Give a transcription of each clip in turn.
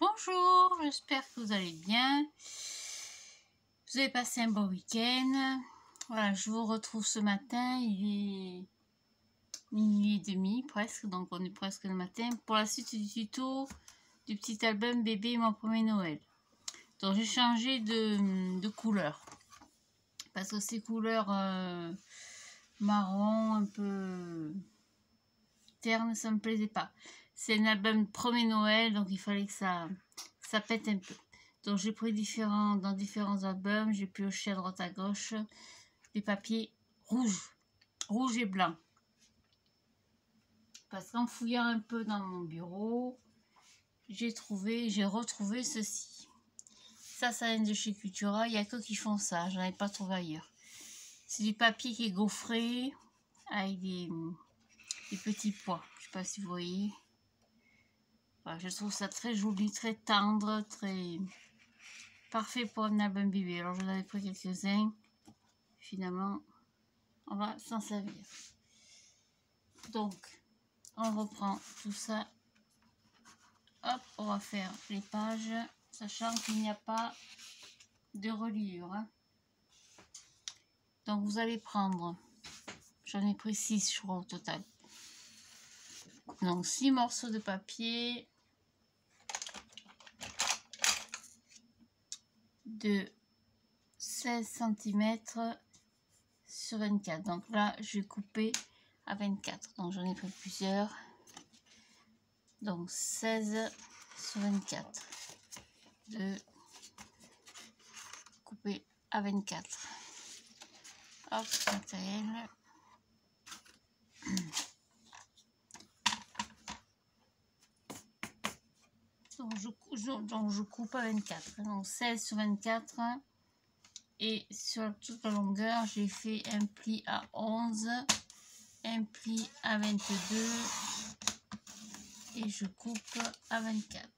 Bonjour, j'espère que vous allez bien. Vous avez passé un bon week-end. Voilà, je vous retrouve ce matin, il est minuit et demi presque, donc on est presque le matin, pour la suite du tuto du petit album bébé mon premier Noël. Donc j'ai changé de couleur, parce que ces couleurs marron, un peu terne, ça me plaisait pas. C'est un album premier Noël, donc il fallait que ça pète un peu. Donc j'ai pris dans différents albums, j'ai pioché à droite à gauche des papiers rouge et blanc. Parce qu'en fouillant un peu dans mon bureau, j'ai retrouvé ceci. Ça vient de chez Cultura, il n'y a que qui font ça, j'en ai pas trouvé ailleurs. C'est du papier qui est gaufré avec des petits pois, je sais pas si vous voyez. Voilà, je trouve ça très joli, très tendre, très parfait pour un album bébé. Alors j'en avais pris quelques-uns. Finalement, on va s'en servir. Donc, on reprend tout ça. Hop, on va faire les pages, sachant qu'il n'y a pas de reliure. Hein. Donc, vous allez prendre, j'en ai pris 6, je crois, au total. Donc, 6 morceaux de papier de 16 cm sur 24. Donc là, je vais couper à 24. Donc, j'en ai pris plusieurs. Donc, 16 sur 24. De couper à 24. Hop, matériel. Donc je coupe à 24. Donc 16 sur 24. Et sur toute la longueur, j'ai fait un pli à 11, un pli à 22 et je coupe à 24.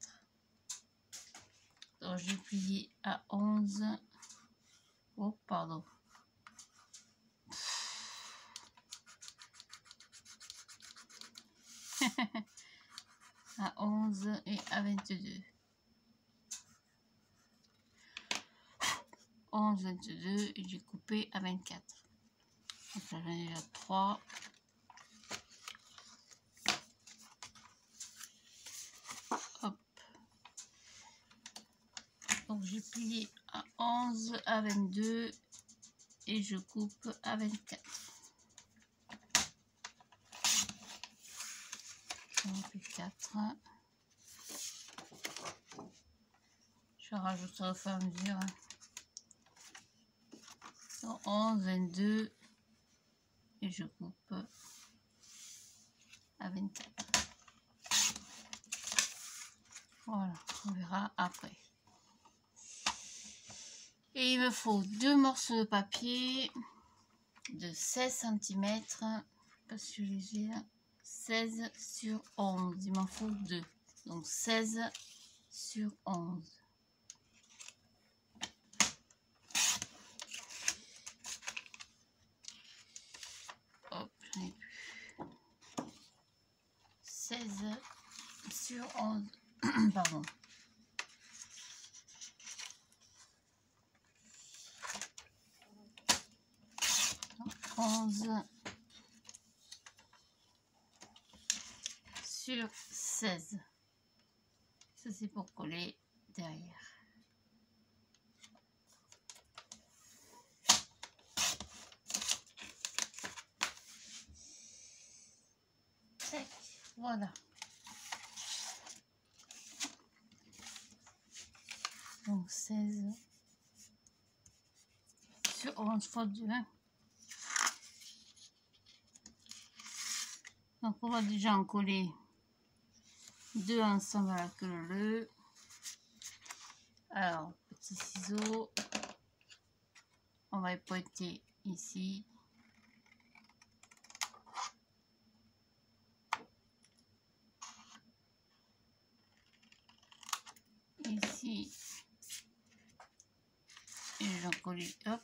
Donc j'ai plié à 11. Oh, pardon. À 11 et à 22. 11, 22 et j'ai coupé à 24. Donc là j'en ai déjà 3. Hop. Donc j'ai plié à 11, à 22 et je coupe à 24. J'en ai plus 4. Je rajouterai au fur et à mesure. 11, 22 et je coupe à 24. Voilà, on verra après. Et il me faut 2 morceaux de papier de 16 cm. Je sais pas si je les ai là. 16 sur 11. Il m'en faut 2. Donc 16 sur 11. Hop, j'en ai plus. 16 sur 11. Pardon. 11 sur 16. Ça c'est pour coller derrière. Voilà. Donc 16 sur 11 fois 2. Donc on va déjà en coller 2 ensemble à la queue leu. Alors, petit ciseau. On va pointer ici. Ici. Et j'en colle, hop,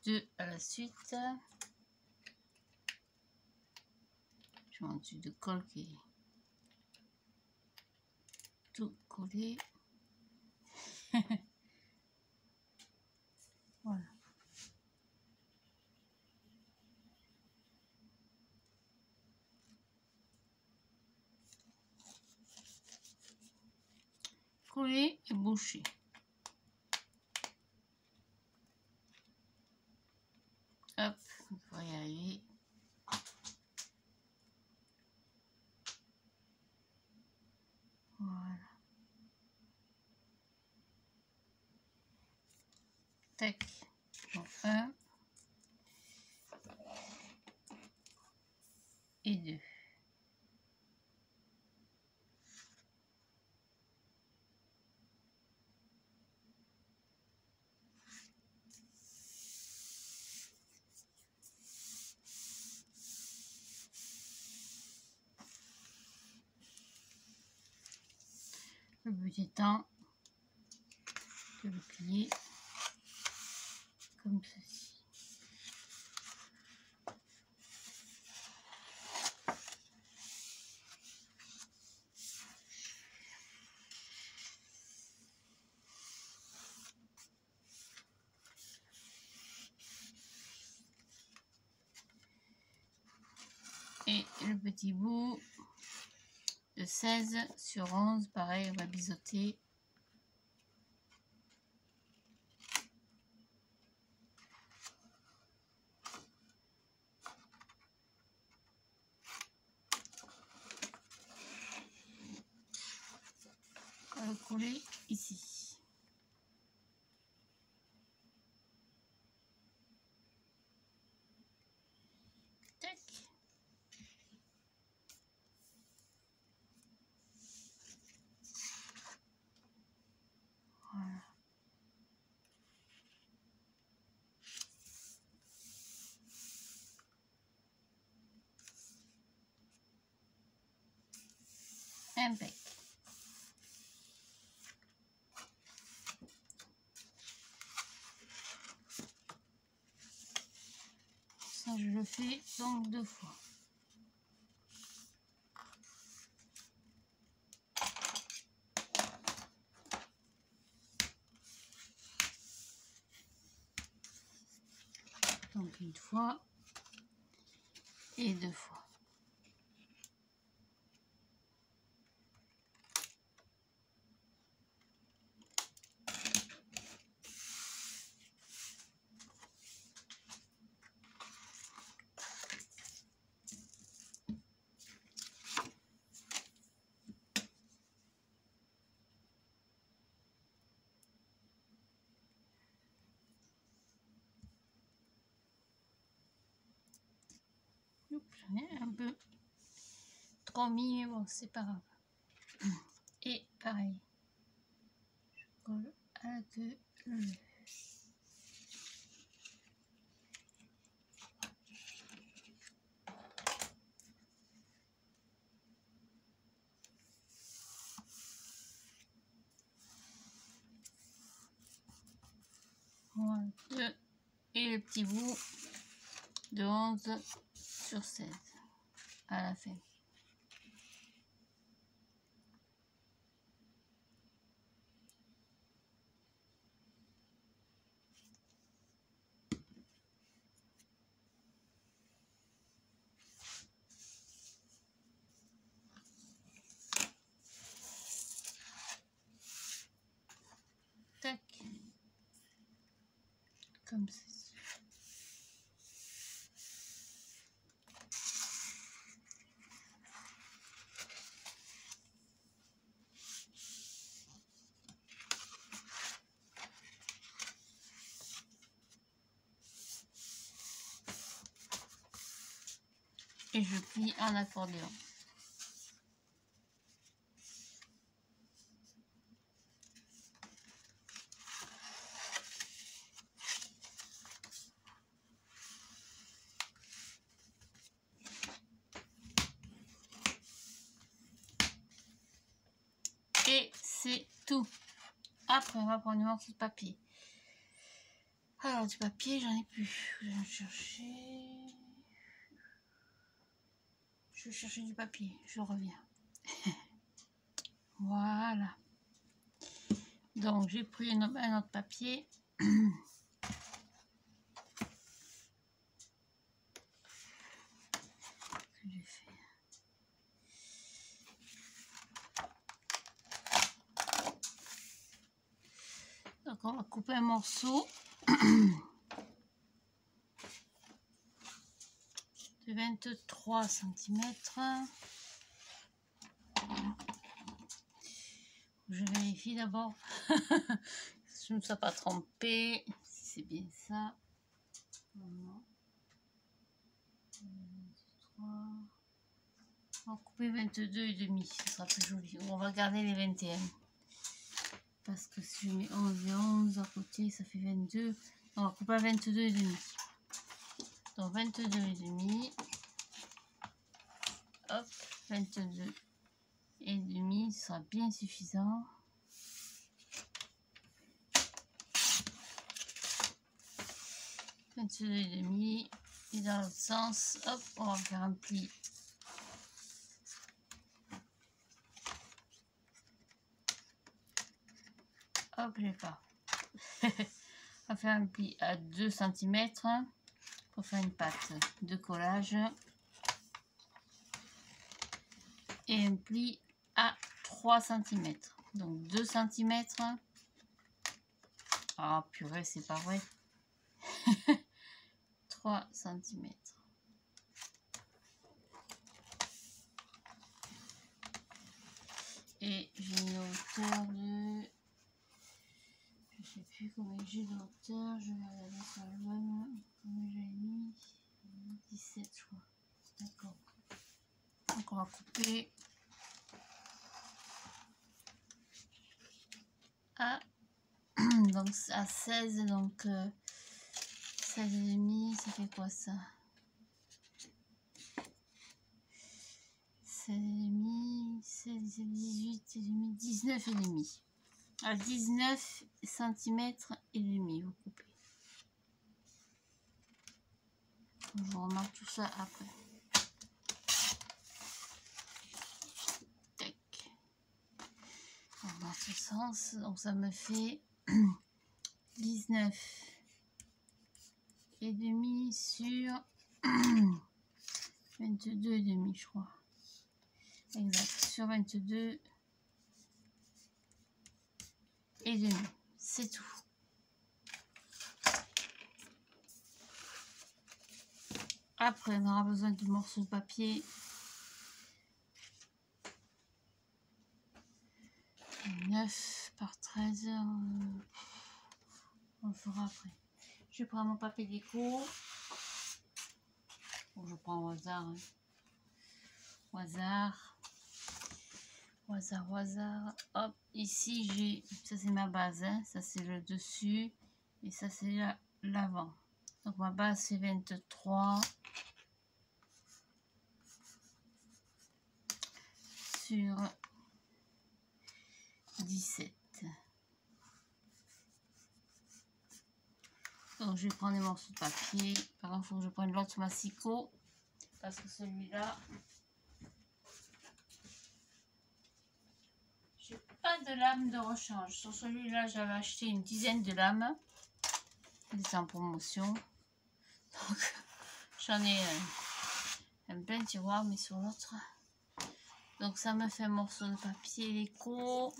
2 à la suite. Je mets un dessus de colle qui est tout coller. Voilà. Coller et boucher. Hop, on va y arriver. Voilà. Tac. Donc, 1 et 2. Le but étant de le plier comme ceci. Et le petit bout de 16 sur 11, pareil, on va biseauter. On va le coller ici. Tac. Voilà. Impec. Ça, je le fais donc 2 fois. Donc 1 fois et 2 fois. J'en ai un peu trop mis, mais bon, c'est pas grave. Et pareil, je colle à la queue le nœud. Voilà, 2 et le petit bout de 11 sur 16 à la fin. Tac, comme ceci. Et je plie en accordéon. Et c'est tout. Après, on va prendre un morceau de papier. Alors, du papier, j'en ai plus. Je vais chercher. Je vais chercher du papier. Je reviens. Voilà. Donc j'ai pris un autre papier. J'ai fait. Donc on va couper un morceau de 23 cm. Je vérifie d'abord. Je ne me sois pas trompée. Si c'est bien ça. Non. 23. On va couper 22,5. Ce sera plus joli. On va garder les 21. Parce que si je mets 11 et 11 à côté, ça fait 22. On va couper à 22,5. Donc 22,5. Hop, 22,5, ce sera bien suffisant. Et dans l'autre sens, hop, on va faire un pli. Hop, j'ai pas. On va faire un pli à 2 cm pour faire une pâte de collage. Et un pli à 3 cm. Donc 2 cm. Ah purée, c'est pas vrai. 3 cm. Et j'ai une hauteur de... Je sais plus combien j'ai de hauteur. Je vais regarder sur l'album. Combien j'ai mis 17 je crois. D'accord. Donc on va couper à donc à 16, donc 16,5, ça fait quoi ça? 16,5, 16, 18,5, 19,5. À 19 cm et demi, vous coupez. Je vous remarque tout ça après. Tac. Dans ce sens, donc ça me fait 19 et demi sur 22 et demi, je crois. Exact, sur 22 et demi, c'est tout. Après, on aura besoin de morceaux de papier. 9 par 13, on le fera après. Je prends mon papier déco. Bon, je prends au hasard. Hein. Au hasard. Au hasard, au hasard. Hop, ici j'ai... Ça c'est ma base, hein. Ça c'est le dessus. Et ça c'est l'avant. Donc ma base c'est 23. Sur 17. Donc je vais prendre des morceaux de papier. Par contre, il faut que je prenne l'autre massicot. Parce que celui-là... J'ai pas de lame de rechange. Sur celui-là, j'avais acheté une dizaine de lames. C'est en promotion. Donc j'en ai un plein tiroir, mais sur l'autre. Donc ça me fait un morceau de papier déco.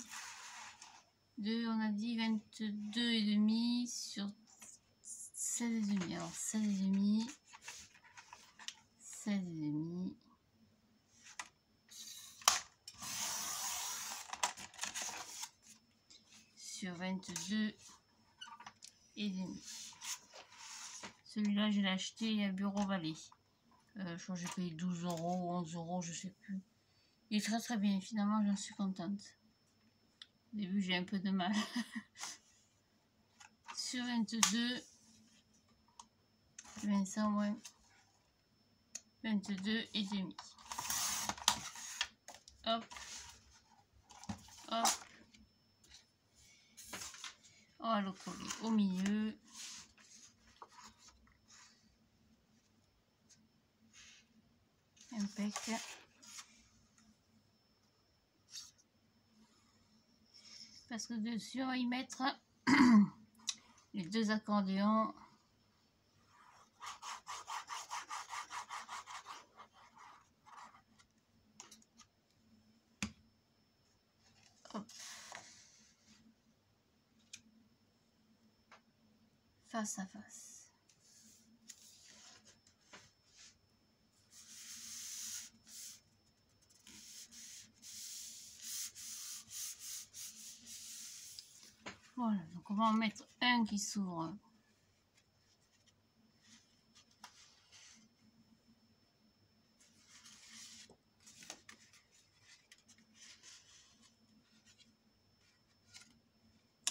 On a dit 22,5 sur 16,5. Alors 16,5. 16,5. Sur 22 et demi. Celui-là, je l'ai acheté à Bureau Vallée. Je crois que j'ai payé 12 euros, 11 euros, je sais plus. Il est très très bien, finalement, j'en suis contente. Au début, j'ai un peu de mal. Sur 22, je mets ça au moins 22 et demi. Hop, hop. On va le coller au milieu. Impec. parce que dessus on va y mettre les deux accordéons. Hop. Face à face. Voilà, donc on va en mettre un qui s'ouvre.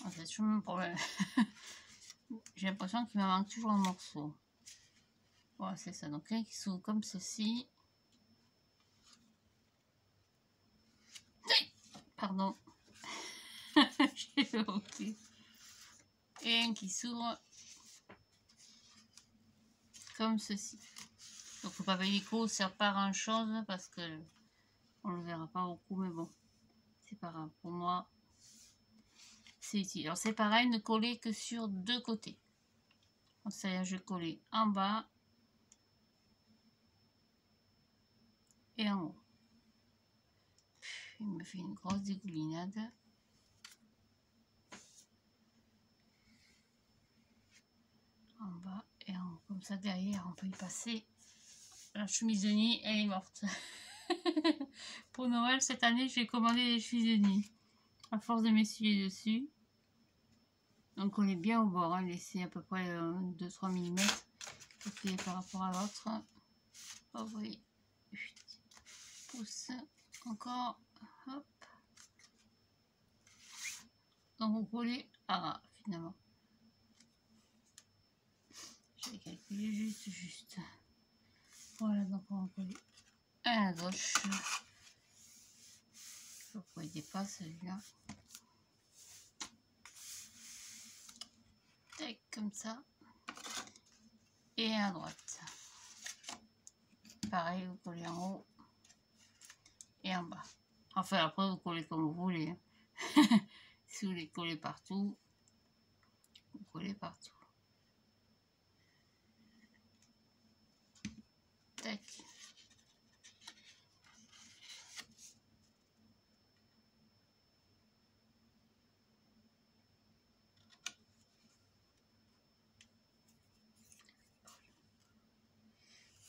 Ah, c'est toujours mon problème. J'ai l'impression qu'il me manque toujours un morceau. Voilà, c'est ça. Donc un qui s'ouvre comme ceci. Pardon. J'ai bloqué. Et un qui s'ouvre comme ceci. Donc le papier-déco sert pas à grand chose parce que on le verra pas beaucoup, mais bon, c'est pas grave. Pour moi, c'est utile. Alors c'est pareil, ne coller que sur deux côtés. C'est-à-dire je coller en bas et en haut. Il me fait une grosse dégoulinade. En bas et en haut. Comme ça derrière on peut y passer. La chemise de nuit, elle est morte. Pour Noël cette année j'ai commandé des chemises de nuit. À force de m'essuyer dessus. Donc on est bien au bord, hein, laisser à peu près 2-3 mm. Ok, par rapport à l'autre. Oh oui. Pousse. Encore. Hop. Donc vous collez. Ah, finalement. J'ai calculé juste. Voilà, donc on va coller un à gauche. Pourquoi il dépasse celui-là. Tac, comme ça. Et à droite. Pareil, vous collez en haut et en bas. Enfin, après, vous collez comme vous voulez. Si vous les collez partout, vous collez partout. Tac.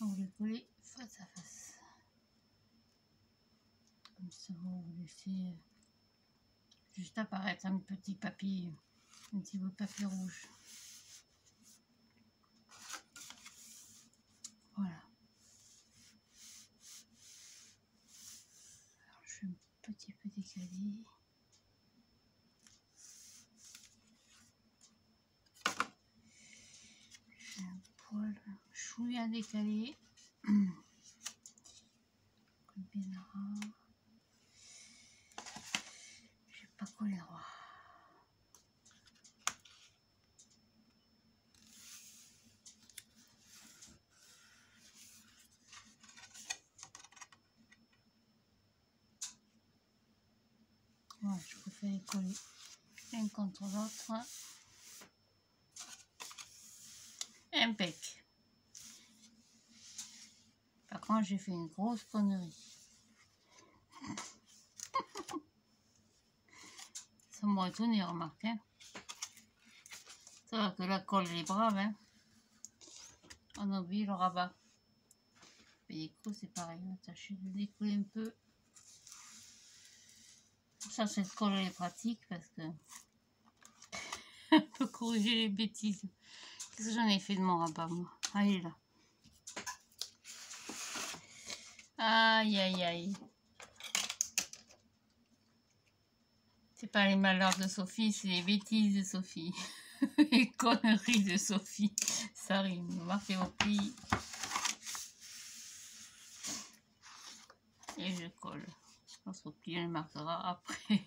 Vous les collez face à face. Comme ça, vous laissez juste apparaître un petit papier, un petit bout de papier rouge. Voilà. Alors, je fais un petit peu décalé. J'ai un poil chouïa décalé. Bien rare. J'ai pas collé droit. Ouais, je préfère les coller l'un contre l'autre. Impec. Par contre, j'ai fait une grosse connerie. Ça m'aurait étonné, remarque. Hein. Ça va que la colle est brave. Hein. On oublie le rabat. Et du coup, c'est pareil. On va tâcher de décoller un peu. Ça, cette colle est pratique parce que on peut corriger les bêtises. Qu'est-ce que j'en ai fait de mon rabat, moi? Ah, il est là. Aïe, aïe, aïe. C'est pas les malheurs de Sophie, c'est les bêtises de Sophie. Les conneries de Sophie. Ça rime. Marquez vos plis. Et je colle. Je pense qu'au pli, elle marquera après.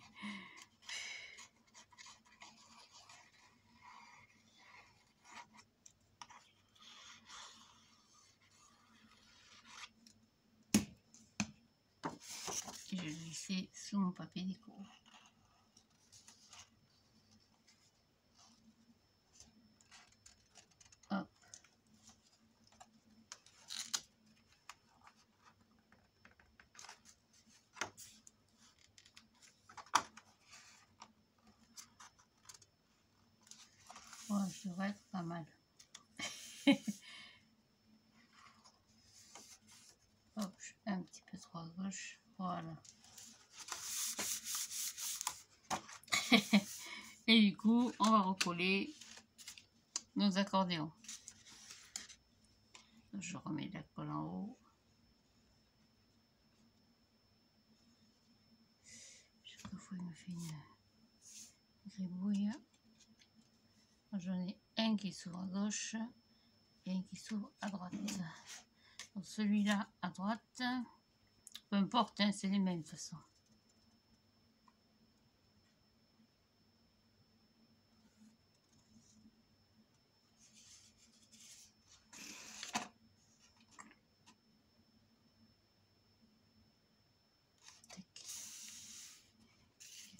Et je vais le laisser sous mon papier déco. Ouais, je devrais être pas mal. Hop, un petit peu trop à gauche. Voilà. Et du coup, on va recoller nos accordéons. Je remets la colle en haut. Chaque fois, il me fait une gribouille. J'en ai un qui s'ouvre à gauche et un qui s'ouvre à droite. Donc celui-là à droite, peu importe, hein, c'est les mêmes de toute façon.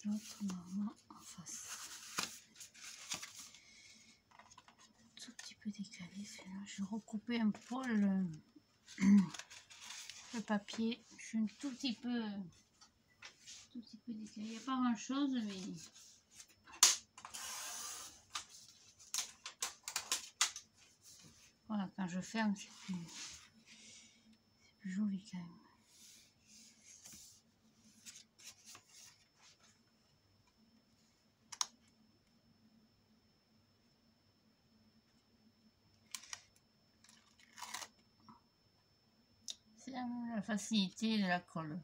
L'autre normalement en face. Tout petit peu décalé, je vais recouper un poil le papier. Je suis un tout petit peu décalé. Il n'y a pas grand chose, mais voilà, quand je ferme, c'est plus joli quand même. C'est la facilité de la colle.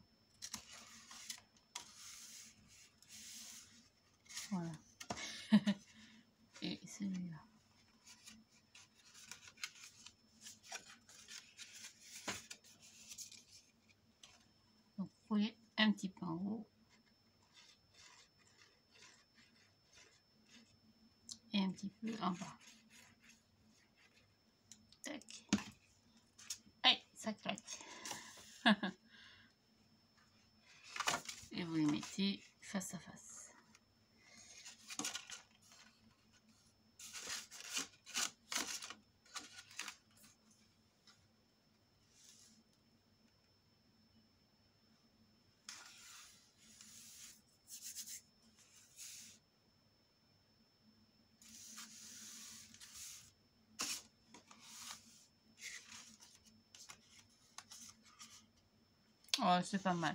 Voilà. Et celui-là. Donc, vous voyez un petit peu en haut. Et un petit peu en bas. Tac. Allez, ça claque. Et vous les mettez face à face. Oh, c'est pas mal.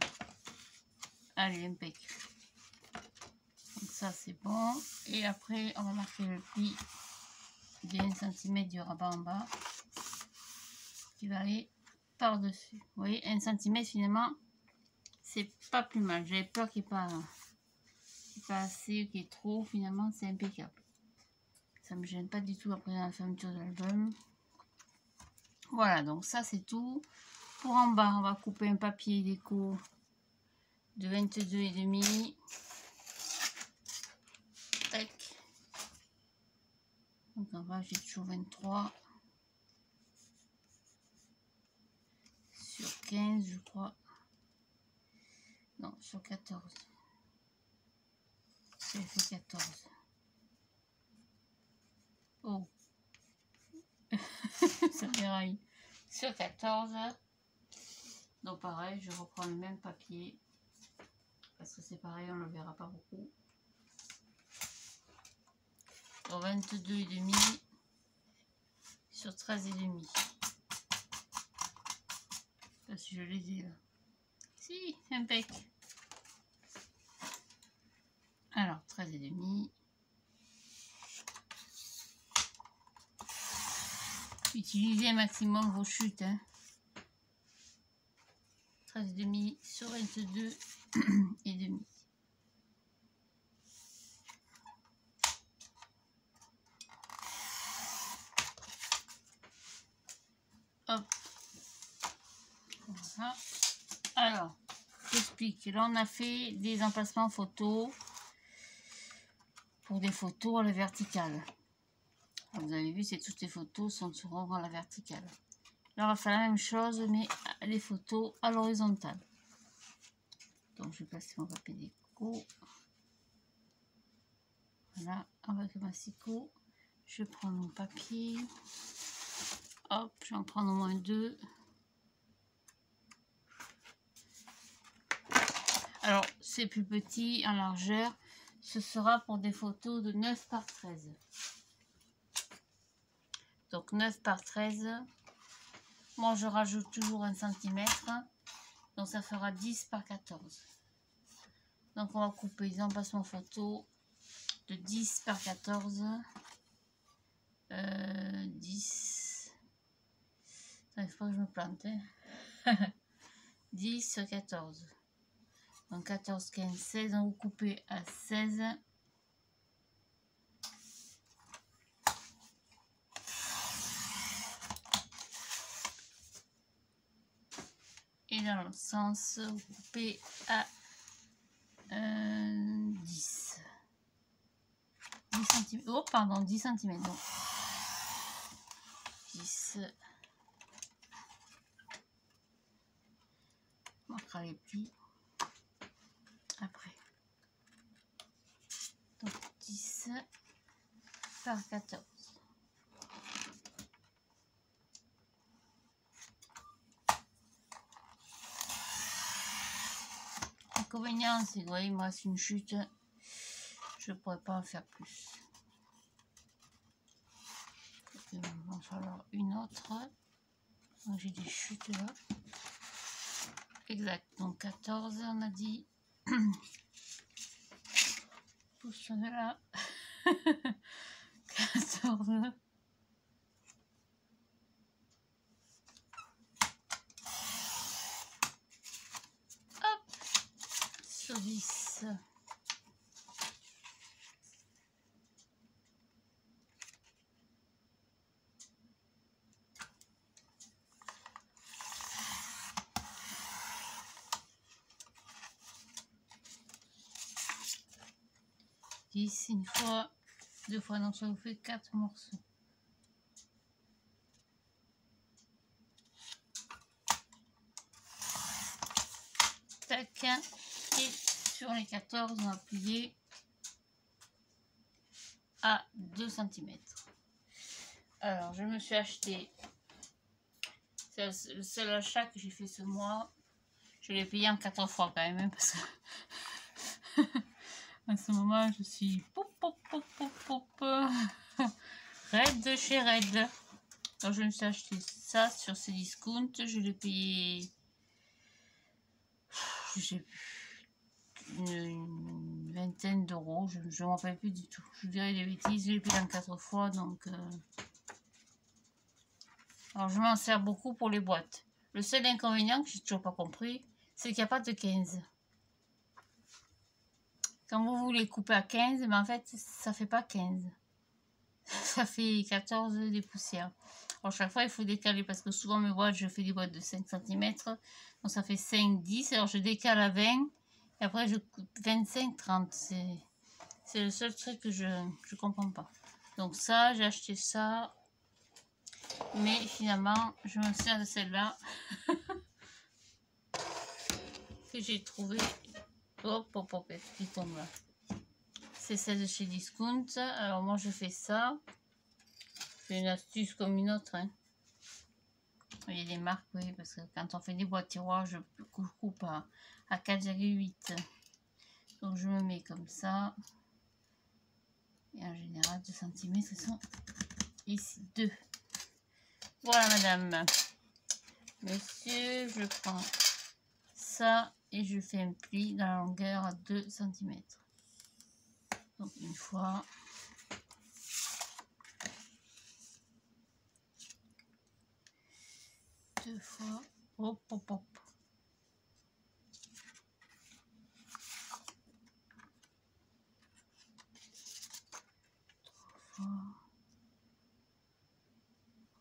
Allez, impec. Donc ça, c'est bon. Et après, on va marquer le pli de 1 cm du rabat en bas qui va aller par-dessus. Vous voyez, 1 cm finalement, c'est pas plus mal. J'avais peur qu'il n'y ait pas assez, qu'il y ait trop. Finalement, c'est impeccable. Ça me gêne pas du tout après la fermeture de l'album. Voilà, donc ça, c'est tout. Pour en bas, on va couper un papier déco de 22,5. Tac. Donc en bas, j'ai toujours 23. Sur 15, je crois. Non, sur 14. J'ai fait 14. Oh. Ça déraille. Sur 14. Donc pareil, je reprends le même papier. Parce que c'est pareil, on ne le verra pas beaucoup. Sur 22,5. Sur 13,5. Là, si je les ai là. Si, impec. Alors, 13,5. Utilisez un maximum vos chutes. Hein. 13,5 sur 22,5. Hop. Voilà. Alors, j'explique. Là, on a fait des emplacements photos pour des photos à la verticale. Alors, vous avez vu, c'est toutes les photos seront à la verticale. Là, on va faire la même chose, mais les photos à l'horizontale. Donc, je vais placer mon papier déco. Voilà, avec ma massicot. Je prends mon papier. Hop, je vais en prendre au moins 2. Alors, c'est plus petit en largeur. Ce sera pour des photos de 9 par 13. Donc 9 par 13. Moi, je rajoute toujours 1 cm. Donc ça fera 10 par 14. Donc on va couper les empacements photo de 10 par 14. 10. Il faut pas que je me plante. Hein. 10 sur 14. Donc 14, 15, 16. On va couper à 16. Et dans l'autre sens, vous coupez à 10. 10 cm. Oh, pardon, 10 cm. Donc 10. On marquera les plis après. Donc 10 par 14. L'inconvénient, c'est que vous voyez, il me reste une chute. Je ne pourrais pas en faire plus. Il va falloir une autre. J'ai des chutes là. Exact. Donc 14, on a dit. Pousse de là. 14. Hop. Sur 10. Une fois, 2 fois, donc ça vous fait 4 morceaux. Tac, et sur les 14, on va plier à 2 cm. Alors, je me suis acheté, c'est le seul achat que j'ai fait ce mois. Je l'ai payé en 4 fois quand même, parce que à ce moment, je suis raide de chez raide. Donc, je me suis acheté ça sur ces discounts. Je l'ai payé, j'ai une vingtaine d'euros. Je ne m'en rappelle plus du tout. Je vous dirais des bêtises. Je l'ai payé en 4 fois. Donc, alors, je m'en sers beaucoup pour les boîtes. Le seul inconvénient que j'ai toujours pas compris, c'est qu'il n'y a pas de 15. Quand vous voulez couper à 15, mais en fait, ça fait pas 15. Ça fait 14 des poussières. Alors, chaque fois, il faut décaler parce que souvent, mes boîtes, je fais des boîtes de 5 cm. Donc, ça fait 5, 10. Alors, je décale à 20. Et après, je coupe 25, 30. C'est le seul truc que je comprends pas. Donc, ça, j'ai acheté ça. Mais finalement, je me sers de celle-là. Que j'ai trouvé. Hop, hop, hop, qui tombe là. C'est celle de chez Discount. Alors moi je fais ça. C'est une astuce comme une autre. Hein. Il y a des marques, oui, parce que quand on fait des boîtes tiroirs, je coupe à 4,8. Donc je me mets comme ça. Et en général, 2 cm, ce sont ici 2. Voilà madame. Monsieur, je prends ça et je fais un pli dans la longueur à 2 cm. Donc une fois. Deux fois. Hop, hop, hop. Trois fois.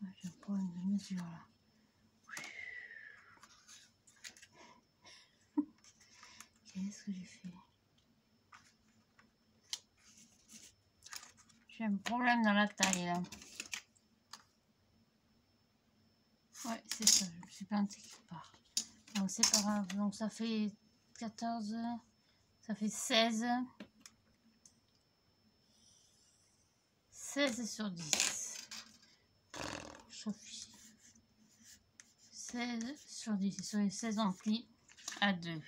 Ouais, j'ai un problème de mesure là. Qu'est-ce que j'ai fait? J'ai un problème dans la taille là. Ouais, c'est ça, je me suis plantée quelque part. Donc c'est pas grave. Donc ça fait 14, ça fait 16. 16 sur 10. Sophie. 16 sur 10. Sur les 16 en pli à 2.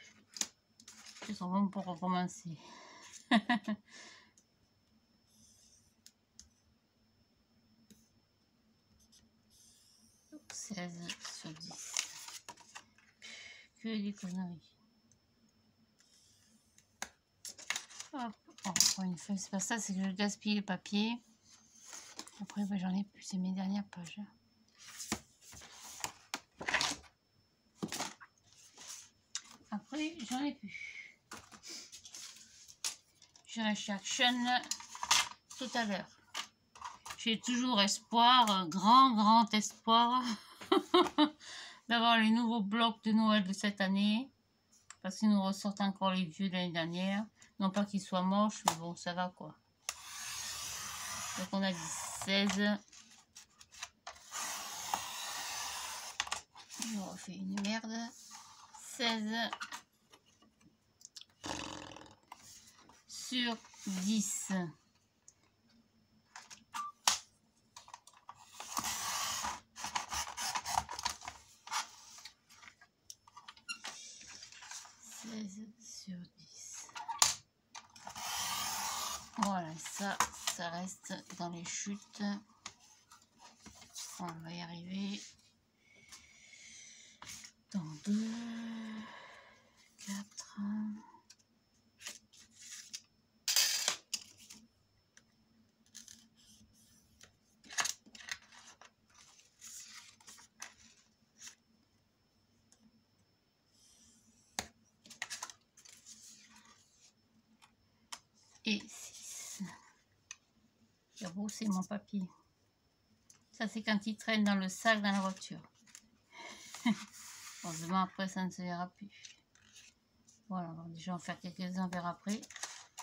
C'est trop bon pour recommencer. que des conneries. Hop, on reprend une feuille. C'est pas ça, c'est que je gaspille le papier. Après, bah, j'en ai plus, c'est mes dernières pages. Après, j'en ai plus. J'irai chez Action tout à l'heure. J'ai toujours espoir, grand espoir, d'avoir les nouveaux blocs de Noël de cette année. Parce qu'ils nous ressortent encore les vieux de l'année dernière. Non pas qu'ils soient moches, mais bon, ça va quoi. Donc on a dit 16. On refait une merde. 16 sur 10. Sur 10. Voilà, ça reste dans les chutes. On va y arriver. Dans 2, 4. Et 6. J'ai rebroussé mon papier. Ça, c'est quand il traîne dans le sac dans la voiture. Heureusement, après, ça ne se verra plus. Voilà, on va déjà en faire quelques-uns, on verra après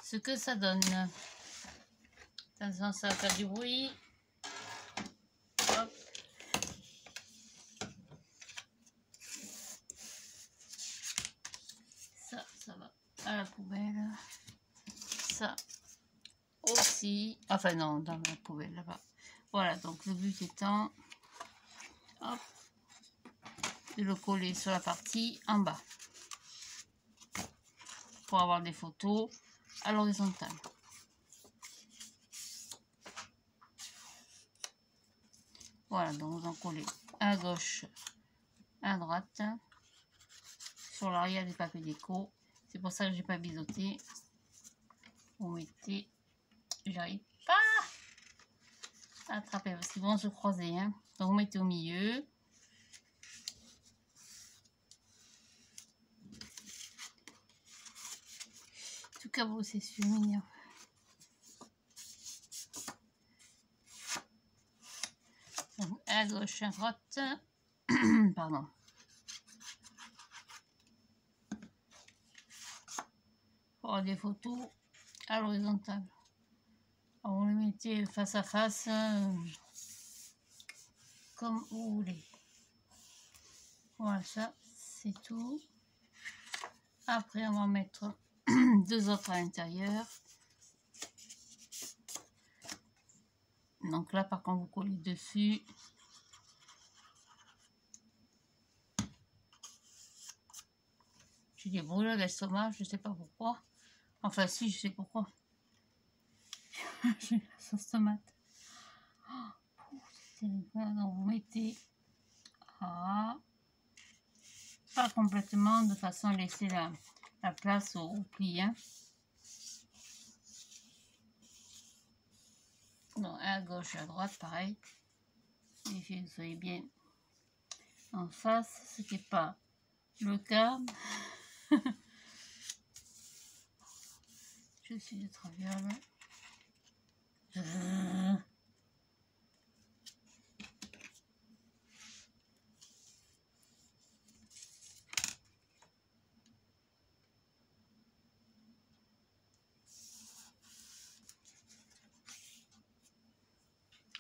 ce que ça donne. Attention, ça va faire du bruit. Hop. Ça va à la poubelle. Ça aussi. Enfin, non, dans la poubelle là-bas. Voilà, donc le but étant, hop, de le coller sur la partie en bas pour avoir des photos à l'horizontale. Voilà, donc vous en collez à gauche, à droite, sur l'arrière des papiers déco. C'est pour ça que j'ai pas biseauté. Vous mettez, j'arrive pas à attraper parce qu'ils vont se croiser, hein. Donc vous mettez au milieu. Tout cabot, c'est sûr, mignon. Donc, à gauche, à droite. Pardon. Pour avoir des photos à l'horizontale. Vous les mettez face à face, comme vous voulez. Voilà, ça, c'est tout. Après, on va mettre deux autres à l'intérieur. Donc là, par contre, vous collez dessus. J'ai des brûlures d'estomac, je ne sais pas pourquoi. Enfin, si, je sais pourquoi. J'ai la sauce tomate. Oh, donc, vous mettez pas complètement, de façon à laisser la place au pli. Hein. Donc, à gauche, à droite, pareil. Vérifiez que vous soyez bien en face, ce qui n'est pas le cas. Je suis de travers là.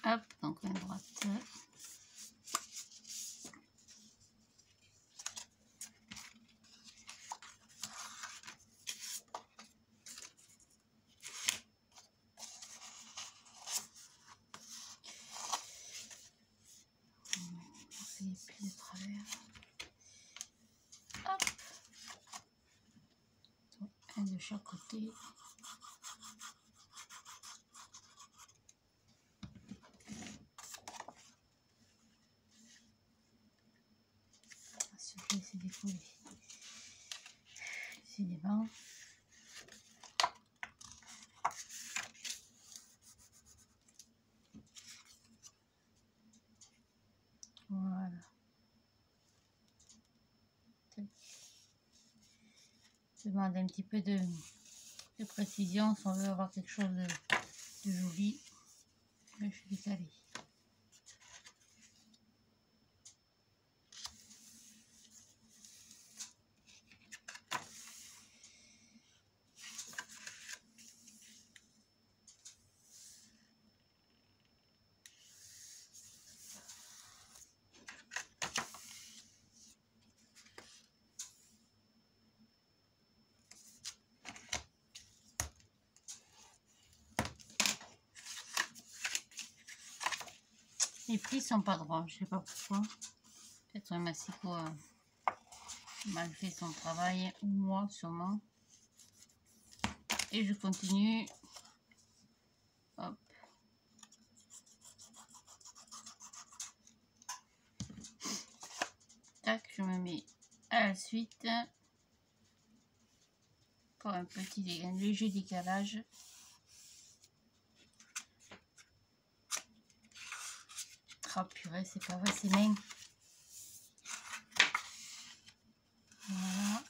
Hop, donc à droite. Les plis de travers. Hop. Donc, un de chaque côté. Celui-ci, c'est décollé. décidément. Voilà. Je demande un petit peu de précision si on veut avoir quelque chose de joli. Là, je suis décalée. Les plis sont pas droits, je sais pas pourquoi. Peut-être un massicot a mal fait son travail, ou moi sûrement. Et je continue. Hop. Tac, je me mets à la suite. Encore un léger décalage. Oh purée, c'est pas vrai, c'est mains. Voilà.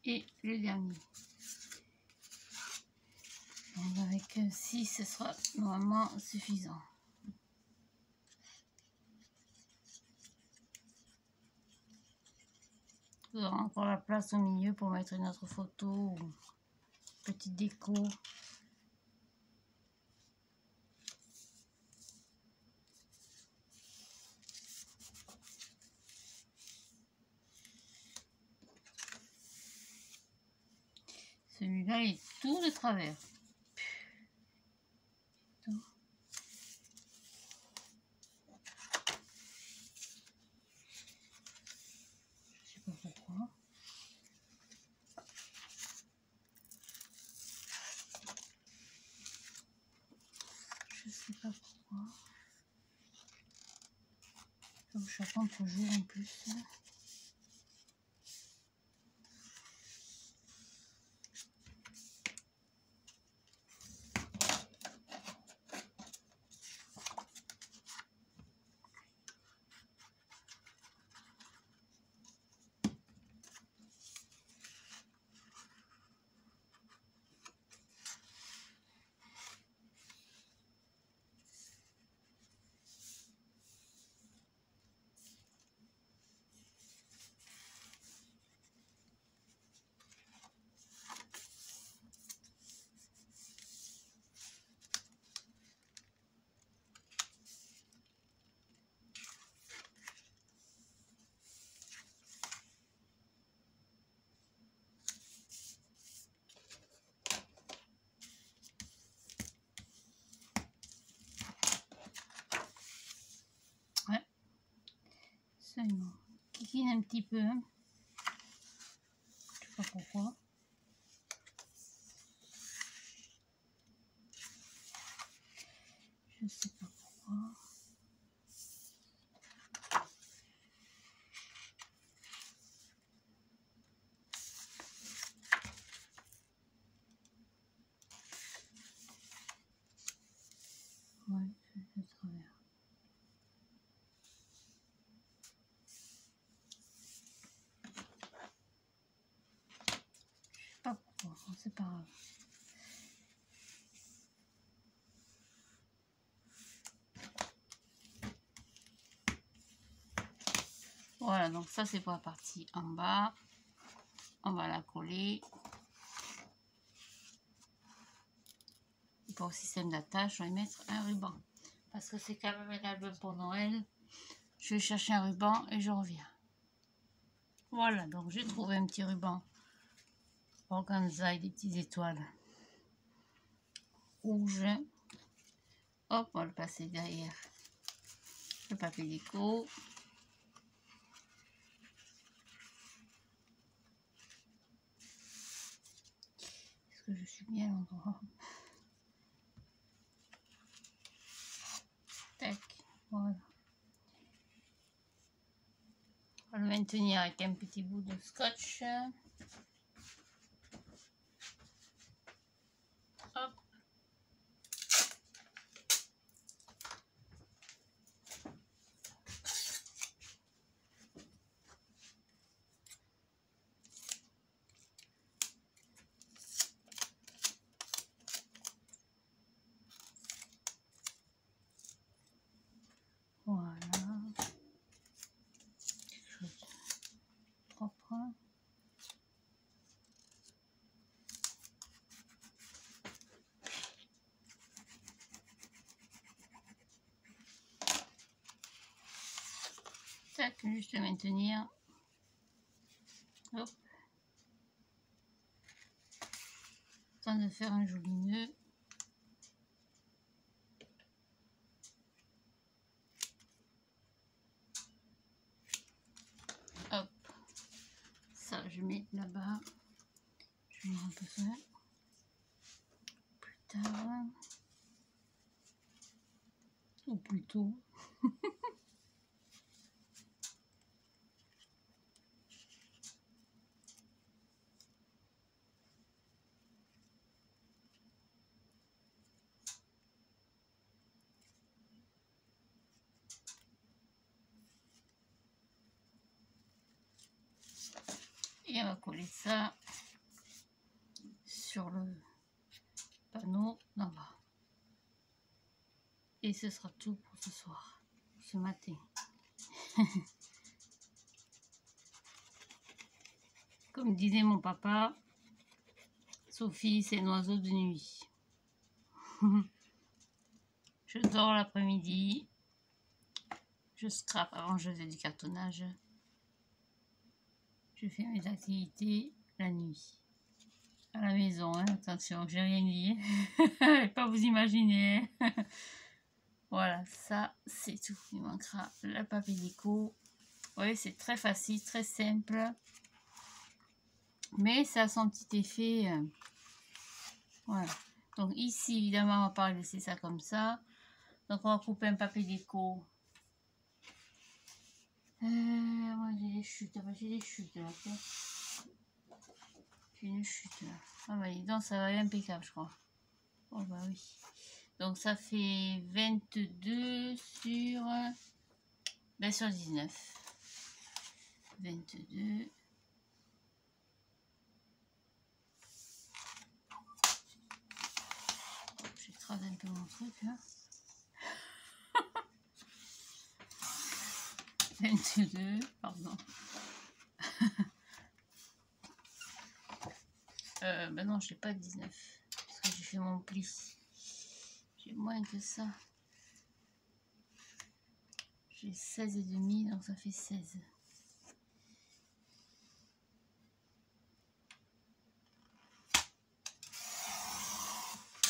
Et le dernier. Donc avec 6, ce sera normalement suffisant. Vous aurez encore la place au milieu pour mettre une autre photo ou petite déco. Celui-là est tout de travers. Je sais pas pourquoi. Je sais pas pourquoi. Comme je suis à contre-jour en plus. Ouais. Seulement. Kikine un petit peu. Hein. Je sais pas pourquoi. Je sais pas pourquoi. Ouais, je travers. Je sais pas pourquoi, c'est pas grave. Voilà, donc ça c'est pour la partie en bas. On va la coller. Et pour le système d'attache, on va y mettre un ruban. Parce que c'est quand même un album pour Noël. Je vais chercher un ruban et je reviens. Voilà, donc j'ai trouvé un petit ruban organza et des petites étoiles rouges. Hop, on va le passer derrière le papier déco. Est-ce que je suis bien à l'endroit? Tac, voilà. maintenir avec un petit bout de scotch. Hop. Voilà. Quelque chose de propre. Tac, juste le maintenir. Hop. Temps de faire un joli nœud. Hop. Ça, je mets là-bas. Je mets un peu ça. Plus tard. Ou plus tôt. Et on va coller ça sur le panneau d'en bas. Et ce sera tout pour ce soir, ce matin. Comme disait mon papa, Sophie, c'est un oiseau de nuit. Je dors l'après-midi. Je scrape. Avant, je faisais du cartonnage. Je fais mes activités la nuit. À la maison, hein. Attention, j'ai rien dit. Pas vous imaginer. Voilà, ça, c'est tout. Il manquera le papier déco. Oui, c'est très facile, très simple. Mais ça a son petit effet. Voilà. Donc ici, évidemment, on va pas laisser ça comme ça. Donc on va couper un papier déco. Moi j'ai des chutes. J'ai des chutes là. J'ai une chute là. Ah bah donc ça va aller impeccable, je crois. Oh bah oui. Donc ça fait 22 sur... Ben sur 19. 22. J'écrase un peu mon truc là. 22, pardon. Ben non, je n'ai pas 19. Parce que j'ai fait mon pli. J'ai moins que ça. J'ai 16,5, donc ça fait 16.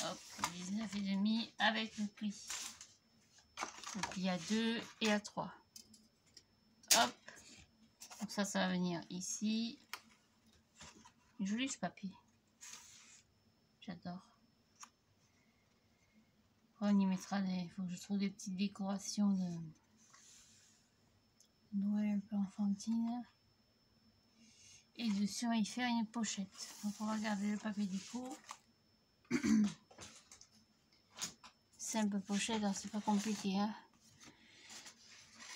Hop, 19,5 avec le pli. Le pli à 2 et à 3. Hop. Donc ça va venir ici. Joli ce papier. J'adore. On y mettra des... Il faut que je trouve des petites décorations de Noël un peu enfantine. Et dessus, on va y faire une pochette. Donc on va garder le papier déco. Simple pochette, c'est pas compliqué. Hein.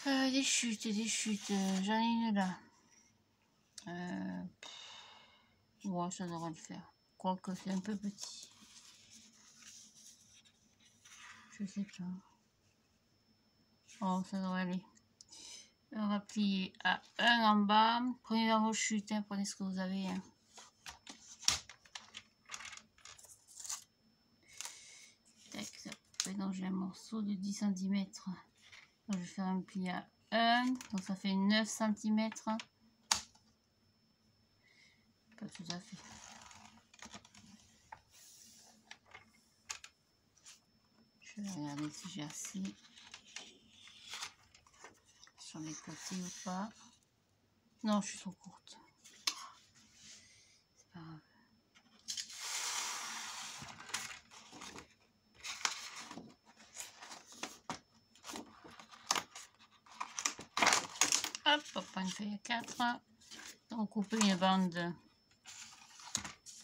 Des chutes. J'en ai une là. Ouais, ça devrait le faire. Quoique c'est un peu petit. Je sais pas. Oh, ça devrait aller. On va plier à 1 en bas. Prenez dans vos chutes, hein, prenez ce que vous avez. Hein. Tac, donc j'ai un morceau de 10 cm. Donc je vais faire un pli à 1. Donc ça fait 9 cm. Pas tout à fait. Je vais regarder si j'ai assez sur les côtés ou pas. Non, je suis trop courte. C'est pas grave. Hop, on prend une feuille à 4. Donc, coupez une bande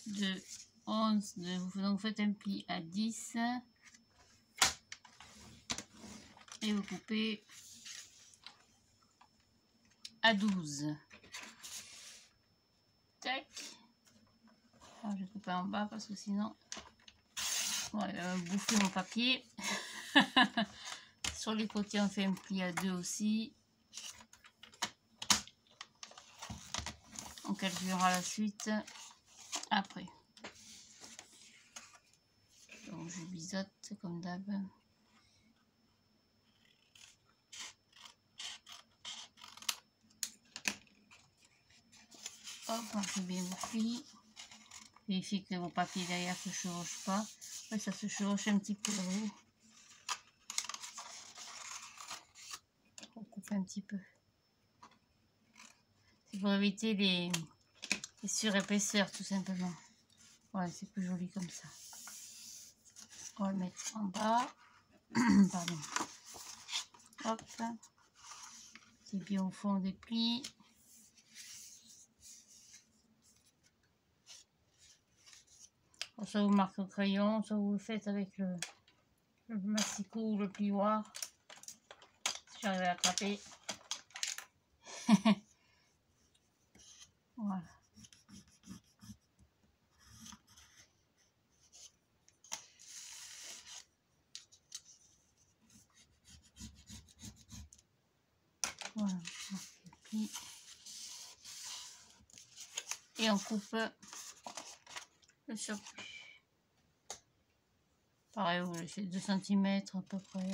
de 11. Donc, vous faites un pli à 10. Et vous coupez à 12. Tac. Alors, je vais couper en bas parce que sinon, bon, il va bouffer mon papier. Sur les côtés, on fait un pli à 2 aussi. On calculera la suite après. Donc, je biseaute comme d'hab. Hop, on fait bien vos plis. Vérifiez que vos papiers derrière ne se chevauchent pas. Ouais, ça se chevauche un petit peu. On coupe un petit peu. C'est pour éviter les surépaisseurs tout simplement. Ouais, c'est plus joli comme ça. On va le mettre en bas. Pardon. Hop. C'est bien au fond des plis. Soit vous marquez au crayon, soit vous le faites avec le masticot ou le plioir. Si j'arrive à attraper. Voilà. Voilà, le pli. Et on coupe le surplus. Pareil, vous laissez 2 cm à peu près.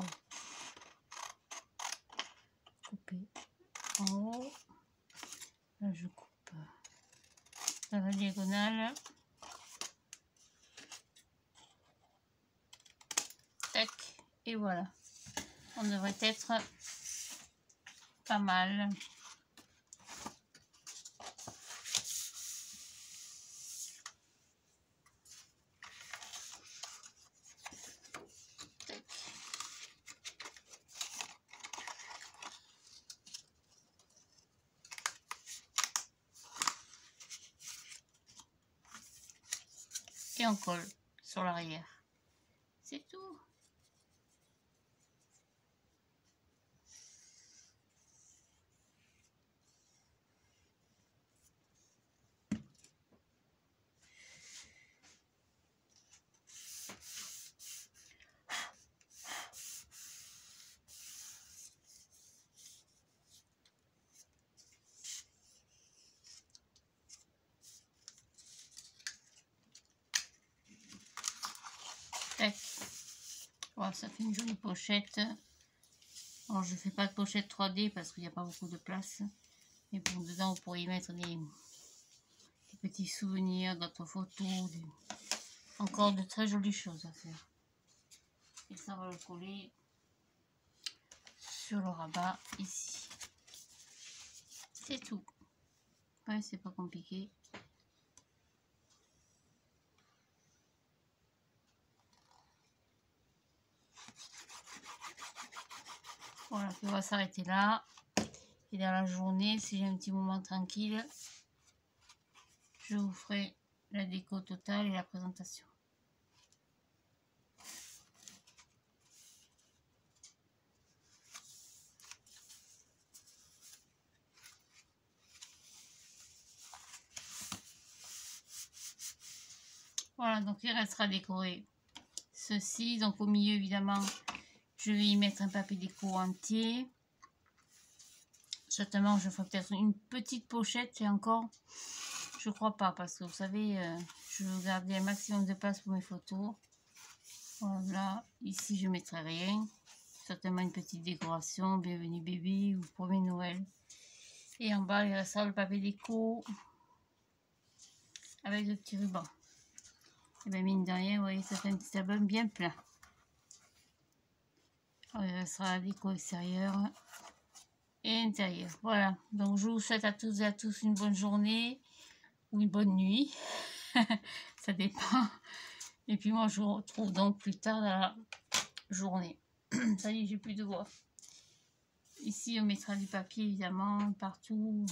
Couper en haut. Là, je coupe dans la diagonale. Tac. Et voilà. On devrait être pas mal. Tac. Et on colle sur l'arrière. C'est tout. Tac. Voilà, ça fait une jolie pochette. Bon, je fais pas de pochette 3D parce qu'il n'y a pas beaucoup de place. Mais bon, dedans, vous pourriez mettre des petits souvenirs, d'autres photos. Encore de très jolies choses à faire. Et ça, on va le coller sur le rabat ici. C'est tout. Ouais, c'est pas compliqué. Voilà, puis on va s'arrêter là. Et dans la journée, si j'ai un petit moment tranquille, je vous ferai la déco totale et la présentation. Voilà, donc il restera décoré ceci. Donc au milieu, évidemment, je vais y mettre un papier déco entier. Certainement, je ferai peut-être une petite pochette et encore, je crois pas parce que vous savez, je veux garder un maximum de place pour mes photos. Voilà, ici je mettrai rien. Certainement une petite décoration, bienvenue bébé ou premier Noël. Et en bas, il restera le papier déco avec le petit ruban. Et bien mine de rien, vous voyez, ça fait un petit album bien plein. Alors, il restera la déco extérieure et intérieure. Voilà, donc je vous souhaite à toutes et à tous une bonne journée ou une bonne nuit. Ça dépend. Et puis moi, je vous retrouve donc plus tard dans la journée. Ça y est, j'ai plus de voix. Ici, on mettra du papier, évidemment, partout.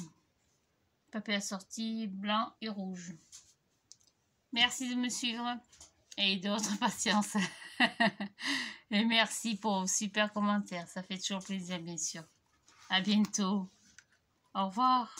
Papier assorti, blanc et rouge. Merci de me suivre et de votre patience. Et merci pour vos super commentaires. Ça fait toujours plaisir, bien sûr. À bientôt. Au revoir.